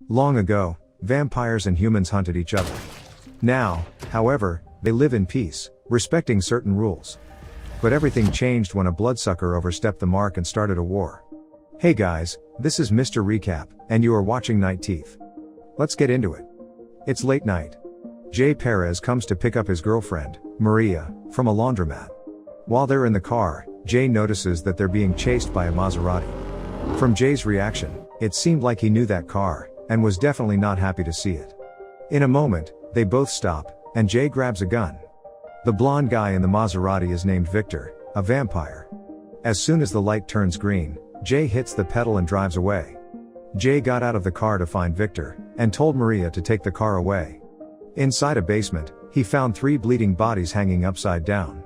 Long ago, vampires and humans hunted each other. Now, however, they live in peace, respecting certain rules. But everything changed when a bloodsucker overstepped the mark and started a war. Hey guys, this is Mr. Recap, and you are watching Night Teeth. Let's get into it. It's late night. Jay Perez comes to pick up his girlfriend, Maria, from a laundromat. While they're in the car, Jay notices that they're being chased by a Maserati. From Jay's reaction, it seemed like he knew that car, and was definitely not happy to see it. In a moment, they both stop, and Jay grabs a gun. The blonde guy in the Maserati is named Victor, a vampire. As soon as the light turns green, Jay hits the pedal and drives away. Jay got out of the car to find Victor, and told Maria to take the car away. Inside a basement, he found 3 bleeding bodies hanging upside down.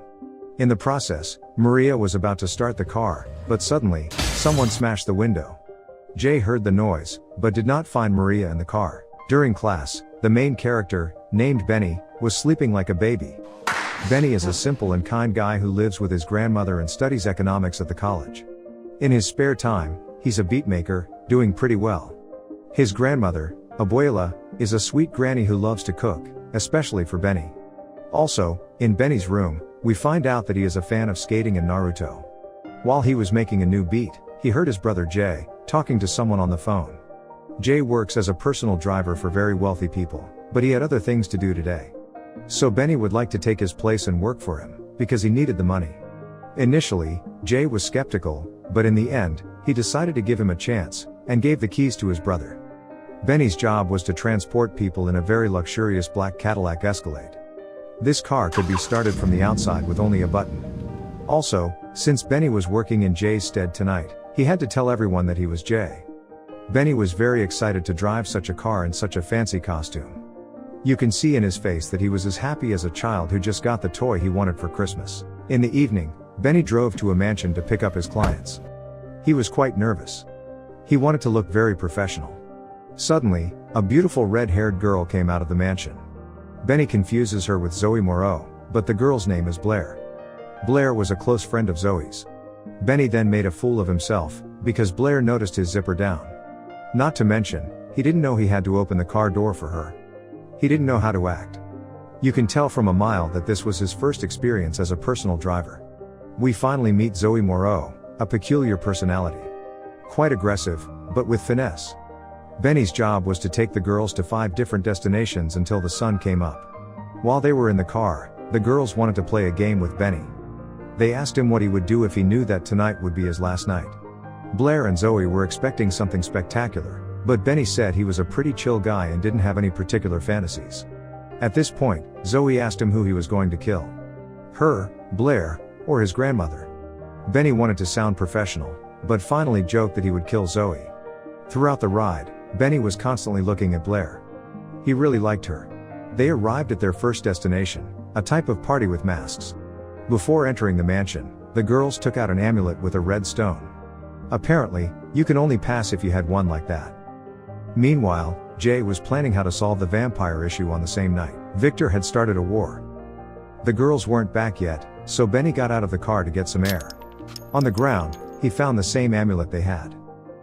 In the process, Maria was about to start the car, but suddenly, someone smashed the window. Jay heard the noise, but did not find Maria in the car. During class, the main character, named Benny, was sleeping like a baby. Benny is a simple and kind guy who lives with his grandmother and studies economics at the college. In his spare time, he's a beatmaker, doing pretty well. His grandmother, Abuela, is a sweet granny who loves to cook, especially for Benny. Also, in Benny's room, we find out that he is a fan of skating and Naruto. While he was making a new beat, he heard his brother Jay talking to someone on the phone. Jay works as a personal driver for very wealthy people, but he had other things to do today. So Benny would like to take his place and work for him, because he needed the money. Initially, Jay was skeptical, but in the end, he decided to give him a chance, and gave the keys to his brother. Benny's job was to transport people in a very luxurious black Cadillac Escalade. This car could be started from the outside with only a button. Also, since Benny was working in Jay's stead tonight, he had to tell everyone that he was Jay. Benny was very excited to drive such a car in such a fancy costume. You can see in his face that he was as happy as a child who just got the toy he wanted for Christmas. In the evening, Benny drove to a mansion to pick up his clients. He was quite nervous. He wanted to look very professional. Suddenly, a beautiful red-haired girl came out of the mansion. Benny confuses her with Zoe Moreau, but the girl's name is Blair. Blair was a close friend of Zoe's. Benny then made a fool of himself, because Blair noticed his zipper down. Not to mention, he didn't know he had to open the car door for her. He didn't know how to act. You can tell from a mile that this was his first experience as a personal driver. We finally meet Zoe Moreau, a peculiar personality. Quite aggressive, but with finesse. Benny's job was to take the girls to 5 different destinations until the sun came up. While they were in the car, the girls wanted to play a game with Benny. They asked him what he would do if he knew that tonight would be his last night. Blair and Zoe were expecting something spectacular, but Benny said he was a pretty chill guy and didn't have any particular fantasies. At this point, Zoe asked him who he was going to kill. Her, Blair, or his grandmother. Benny wanted to sound professional, but finally joked that he would kill Zoe. Throughout the ride, Benny was constantly looking at Blair. He really liked her. They arrived at their first destination, a type of party with masks. Before entering the mansion, the girls took out an amulet with a red stone. Apparently, you can only pass if you had one like that. Meanwhile, Jay was planning how to solve the vampire issue on the same night. Victor had started a war. The girls weren't back yet, so Benny got out of the car to get some air. On the ground, he found the same amulet they had.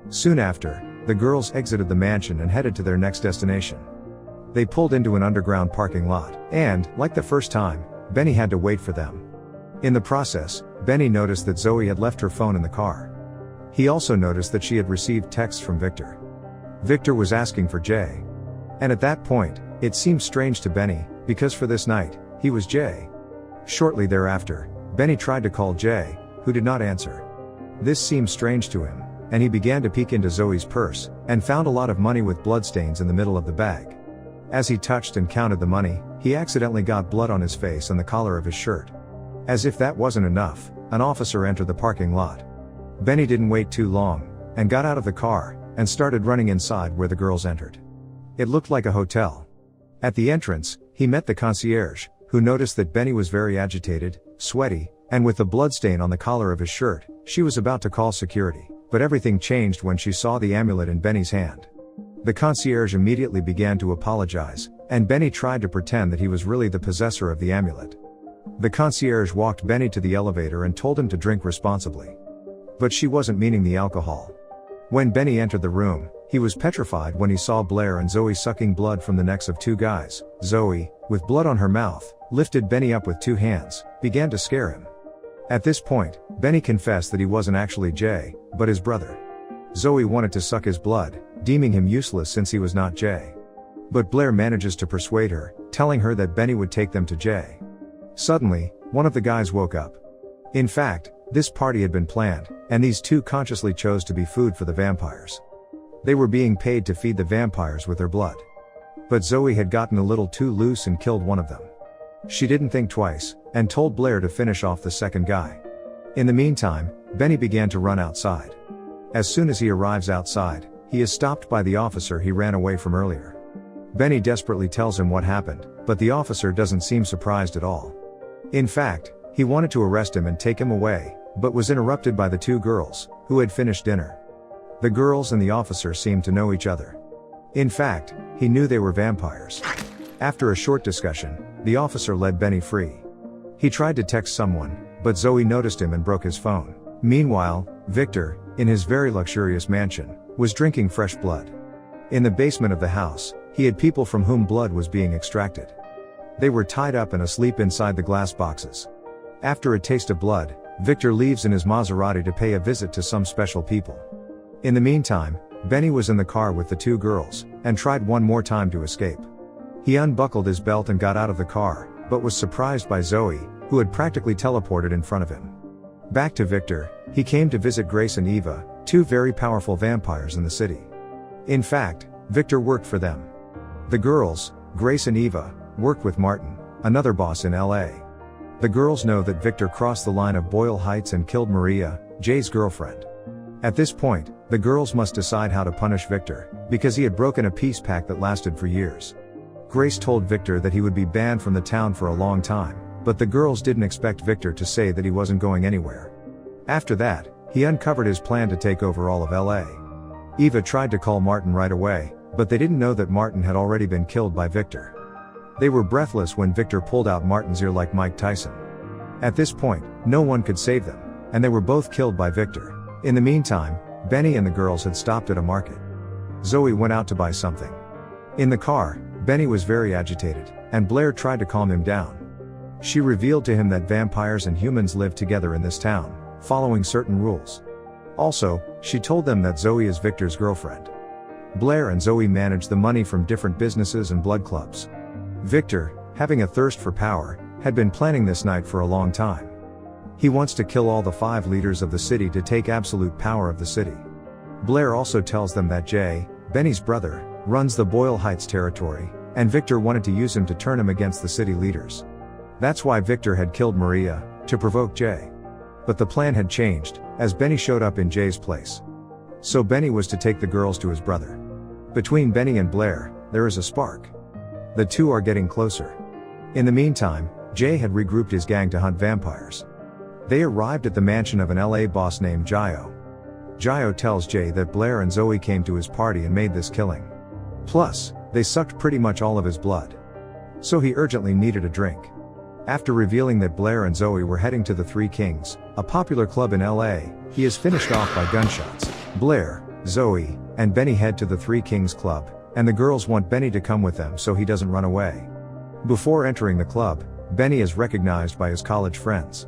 Soon after, the girls exited the mansion and headed to their next destination. They pulled into an underground parking lot, and, like the first time, Benny had to wait for them. In the process, Benny noticed that Zoe had left her phone in the car. He also noticed that she had received texts from Victor. Victor was asking for Jay. And at that point, it seemed strange to Benny, because for this night, he was Jay. Shortly thereafter, Benny tried to call Jay, who did not answer. This seemed strange to him, and he began to peek into Zoe's purse, and found a lot of money with bloodstains in the middle of the bag. As he touched and counted the money, he accidentally got blood on his face and the collar of his shirt. As if that wasn't enough, an officer entered the parking lot. Benny didn't wait too long, and got out of the car, and started running inside where the girls entered. It looked like a hotel. At the entrance, he met the concierge, who noticed that Benny was very agitated, sweaty, and with the bloodstain on the collar of his shirt. She was about to call security, but everything changed when she saw the amulet in Benny's hand. The concierge immediately began to apologize, and Benny tried to pretend that he was really the possessor of the amulet. The concierge walked Benny to the elevator and told him to drink responsibly. But she wasn't meaning the alcohol. When Benny entered the room, He was petrified when he saw Blair and Zoe sucking blood from the necks of two guys. Zoe, with blood on her mouth, lifted Benny up with two hands, began to scare him. At this point, Benny confessed that he wasn't actually Jay, but his brother. Zoe wanted to suck his blood, deeming him useless since he was not Jay. But Blair manages to persuade her, telling her that Benny would take them to Jay. Suddenly, one of the guys woke up. In fact, this party had been planned, and these two consciously chose to be food for the vampires. They were being paid to feed the vampires with their blood. But Zoe had gotten a little too loose and killed one of them. She didn't think twice, and told Blair to finish off the second guy. In the meantime, Benny began to run outside. As soon as he arrives outside, he is stopped by the officer he ran away from earlier. Benny desperately tells him what happened, but the officer doesn't seem surprised at all. In fact, he wanted to arrest him and take him away, but was interrupted by the two girls, who had finished dinner. The girls and the officer seemed to know each other. In fact, he knew they were vampires. After a short discussion, the officer let Benny free. He tried to text someone, but Zoe noticed him and broke his phone. Meanwhile, Victor, in his very luxurious mansion, was drinking fresh blood. In the basement of the house, he had people from whom blood was being extracted. They were tied up and asleep inside the glass boxes. After a taste of blood, Victor leaves in his Maserati to pay a visit to some special people. In the meantime, Benny was in the car with the two girls, and tried one more time to escape. He unbuckled his belt and got out of the car, but was surprised by Zoe, who had practically teleported in front of him. Back to Victor, he came to visit Grace and Eva, two very powerful vampires in the city. In fact, Victor worked for them. The girls, Grace and Eva, worked with Martin, another boss in LA. The girls know that Victor crossed the line of Boyle Heights and killed Maria, Jay's girlfriend. At this point, the girls must decide how to punish Victor, because he had broken a peace pact that lasted for years. Grace told Victor that he would be banned from the town for a long time, but the girls didn't expect Victor to say that he wasn't going anywhere. After that, he uncovered his plan to take over all of LA. Eva tried to call Martin right away, but they didn't know that Martin had already been killed by Victor. They were breathless when Victor pulled out Martin's ear like Mike Tyson. At this point, no one could save them, and they were both killed by Victor. In the meantime, Benny and the girls had stopped at a market. Zoe went out to buy something. In the car, Benny was very agitated, and Blair tried to calm him down. She revealed to him that vampires and humans live together in this town, following certain rules. Also, she told them that Zoe is Victor's girlfriend. Blair and Zoe managed the money from different businesses and blood clubs. Victor, having a thirst for power, had been planning this night for a long time. He wants to kill all the 5 leaders of the city to take absolute power of the city. Blair also tells them that Jay, Benny's brother, runs the Boyle Heights territory, and Victor wanted to use him to turn him against the city leaders. That's why Victor had killed Maria, to provoke Jay. But the plan had changed, as Benny showed up in Jay's place. So Benny was to take the girls to his brother. Between Benny and Blair, there is a spark. The two are getting closer. In the meantime, Jay had regrouped his gang to hunt vampires. They arrived at the mansion of an LA boss named Gio. Gio tells Jay that Blair and Zoe came to his party and made this killing. Plus, they sucked pretty much all of his blood. So he urgently needed a drink. After revealing that Blair and Zoe were heading to the Three Kings, a popular club in LA, he is finished off by gunshots. Blair, Zoe, and Benny head to the Three Kings club, and the girls want Benny to come with them so he doesn't run away. Before entering the club, Benny is recognized by his college friends.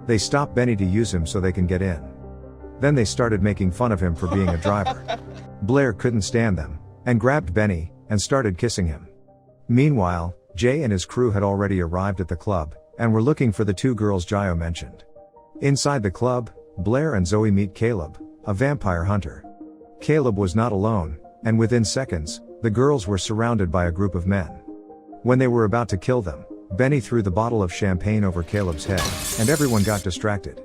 They stop Benny to use him so they can get in. Then they started making fun of him for being a driver. Blair couldn't stand them, and grabbed Benny, and started kissing him. Meanwhile, Jay and his crew had already arrived at the club, and were looking for the two girls Gio mentioned. Inside the club, Blair and Zoe meet Caleb, a vampire hunter. Caleb was not alone, and within seconds, the girls were surrounded by a group of men. When they were about to kill them, Benny threw the bottle of champagne over Caleb's head, and everyone got distracted.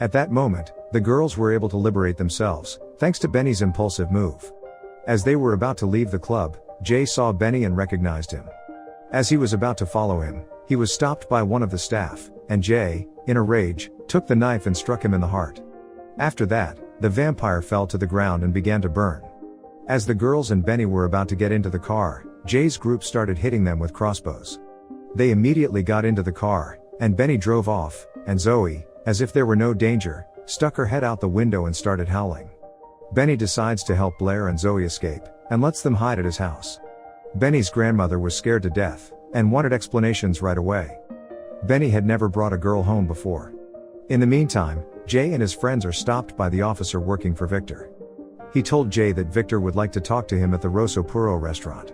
At that moment, the girls were able to liberate themselves, thanks to Benny's impulsive move. As they were about to leave the club, Jay saw Benny and recognized him. As he was about to follow him, he was stopped by one of the staff, and Jay, in a rage, took the knife and struck him in the heart. After that, the vampire fell to the ground and began to burn. As the girls and Benny were about to get into the car, Jay's group started hitting them with crossbows. They immediately got into the car, and Benny drove off, and Zoe, as if there were no danger, stuck her head out the window and started howling. Benny decides to help Blair and Zoe escape, and lets them hide at his house. Benny's grandmother was scared to death, and wanted explanations right away. Benny had never brought a girl home before. In the meantime, Jay and his friends are stopped by the officer working for Victor. He told Jay that Victor would like to talk to him at the Rosso Puro restaurant.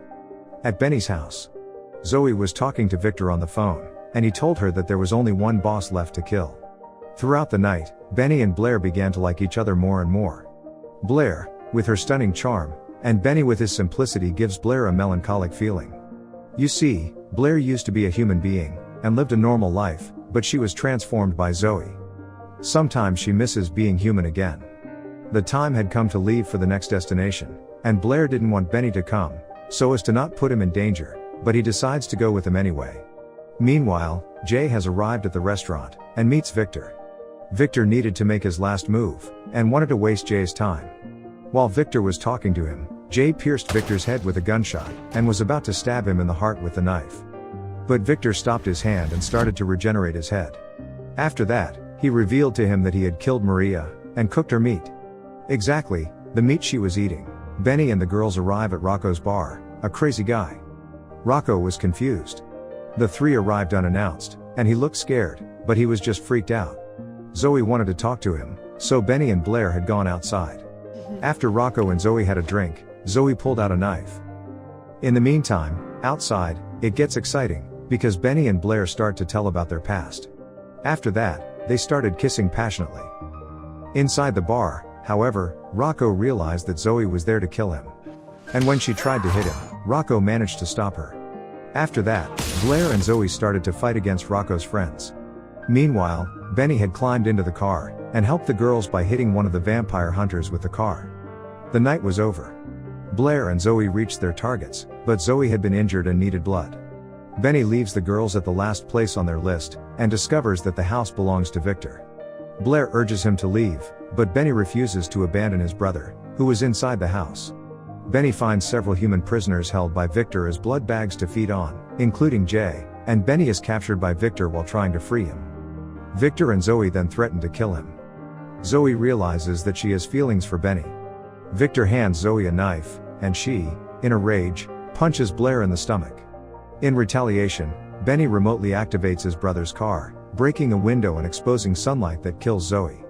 At Benny's house, Zoe was talking to Victor on the phone, and he told her that there was only one boss left to kill. Throughout the night, Benny and Blair began to like each other more and more. Blair, with her stunning charm, and Benny with his simplicity gives Blair a melancholic feeling. You see, Blair used to be a human being, and lived a normal life, but she was transformed by Zoe. Sometimes she misses being human again. The time had come to leave for the next destination, and Blair didn't want Benny to come, so as to not put him in danger, but he decides to go with him anyway. Meanwhile, Jay has arrived at the restaurant, and meets Victor. Victor needed to make his last move, and wanted to waste Jay's time. While Victor was talking to him, Jay pierced Victor's head with a gunshot, and was about to stab him in the heart with the knife. But Victor stopped his hand and started to regenerate his head. After that, he revealed to him that he had killed Maria, and cooked her meat. Exactly, the meat she was eating. Benny and the girls arrive at Rocco's bar, a crazy guy. Rocco was confused. The three arrived unannounced, and he looked scared, but he was just freaked out. Zoe wanted to talk to him, so Benny and Blair had gone outside. After Rocco and Zoe had a drink, Zoe pulled out a knife. In the meantime, outside, it gets exciting, because Benny and Blair start to tell about their past. After that, they started kissing passionately. Inside the bar, however, Rocco realized that Zoe was there to kill him. And when she tried to hit him, Rocco managed to stop her. After that, Blair and Zoe started to fight against Rocco's friends. Meanwhile, Benny had climbed into the car, and helped the girls by hitting one of the vampire hunters with the car. The night was over. Blair and Zoe reached their targets, but Zoe had been injured and needed blood. Benny leaves the girls at the last place on their list, and discovers that the house belongs to Victor. Blair urges him to leave, but Benny refuses to abandon his brother, who was inside the house. Benny finds several human prisoners held by Victor as blood bags to feed on, including Jay, and Benny is captured by Victor while trying to free him. Victor and Zoe then threaten to kill him. Zoe realizes that she has feelings for Benny. Victor hands Zoe a knife, and she, in a rage, punches Blair in the stomach. In retaliation, Benny remotely activates his brother's car, breaking a window and exposing sunlight that kills Zoe.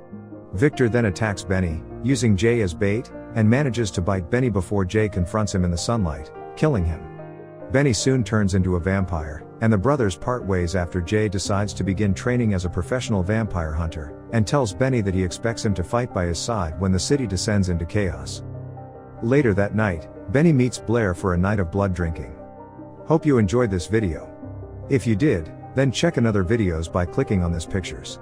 Victor then attacks Benny, using Jay as bait, and manages to bite Benny before Jay confronts him in the sunlight, killing him. Benny soon turns into a vampire, and the brothers part ways after Jay decides to begin training as a professional vampire hunter, and tells Benny that he expects him to fight by his side when the city descends into chaos. Later that night, Benny meets Blair for a night of blood drinking. Hope you enjoyed this video. If you did, then check another videos by clicking on this pictures.